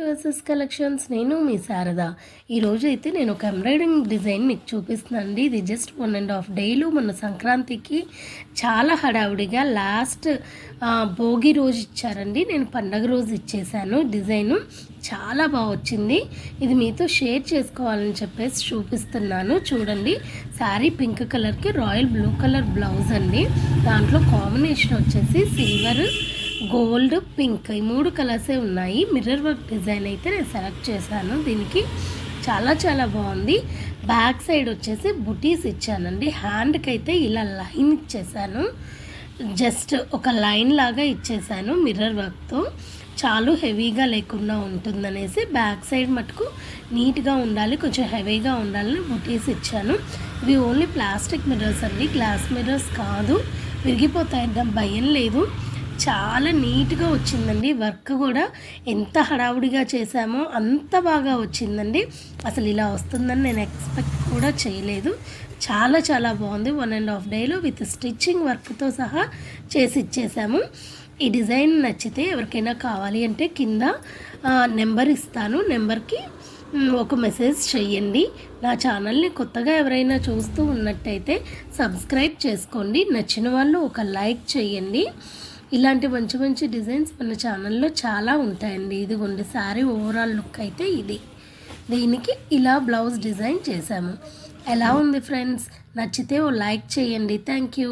Versus collections. నేను మీ శారద. ఈరోజు అయితే నేను ఒక ఎంబ్రాయిడింగ్ డిజైన్ మీకు చూపిస్తున్నానండి. ఇది జస్ట్ 1.5 డేలు మన సంక్రాంతికి చాలా హడావుడిగా లాస్ట్ భోగి రోజు ఇచ్చారండి. నేను పండగ రోజు ఇచ్చేసాను. డిజైను చాలా బాగా వచ్చింది. ఇది మీతో షేర్ చేసుకోవాలని చెప్పేసి చూపిస్తున్నాను. చూడండి, శారీ పింక్ కలర్కి రాయల్ బ్లూ కలర్ బ్లౌజ్ అండి. దాంట్లో కాంబినేషన్ వచ్చేసి సిల్వర్, గోల్డ్, పింక్ ఈ 3 కలర్సే ఉన్నాయి. మిర్రర్ వర్క్ డిజైన్ అయితే నేను సెలెక్ట్ చేశాను. దీనికి చాలా బాగుంది. బ్యాక్ సైడ్ వచ్చేసి బుటీస్ ఇచ్చానండి. హ్యాండ్కి అయితే ఇలా లైన్ ఇచ్చేసాను. జస్ట్ ఒక లైన్ లాగా ఇచ్చేసాను మిర్రర్ వర్క్తో. చాలు హెవీగా లేకుండా ఉంటుందనేసి బ్యాక్ సైడ్ మటుకు నీట్గా ఉండాలి, కొంచెం హెవీగా ఉండాలని బుటీస్ ఇచ్చాను. ఇవి ఓన్లీ ప్లాస్టిక్ మిర్రర్స్ అండి, గ్లాస్ మిర్రర్స్ కాదు. విరిగిపోతాయి, భయం లేదు. చాలా నీట్గా వచ్చిందండి. వర్క్ కూడా ఎంత హడావుడిగా చేశామో అంత బాగా వచ్చిందండి. అసలు ఇలా వస్తుందని నేను ఎక్స్పెక్ట్ కూడా చేయలేదు. చాలా బాగుంది. 1.5 డేలో విత్ స్టిచ్చింగ్ వర్క్తో సహా చేసి ఇచ్చేసాము. ఈ డిజైన్ నచ్చితే ఎవరికైనా కావాలి అంటే కింద నెంబర్ ఇస్తాను. నెంబర్కి ఒక మెసేజ్ చెయ్యండి. నా ఛానల్ని కొత్తగా ఎవరైనా చూస్తూ ఉన్నట్టయితే సబ్స్క్రైబ్ చేసుకోండి. నచ్చిన వాళ్ళు ఒక లైక్ చేయండి. ఇలాంటి మంచి డిజైన్స్ మన ఛానల్లో చాలా ఉంటాయండి. ఇదిగోండి శారీ ఓవరాల్ లుక్ అయితే ఇది. దీనికి ఇలా బ్లౌజ్ డిజైన్ చేశాము. ఎలా ఉంది ఫ్రెండ్స్? నచ్చితే ఓ లైక్ చేయండి. Thank you.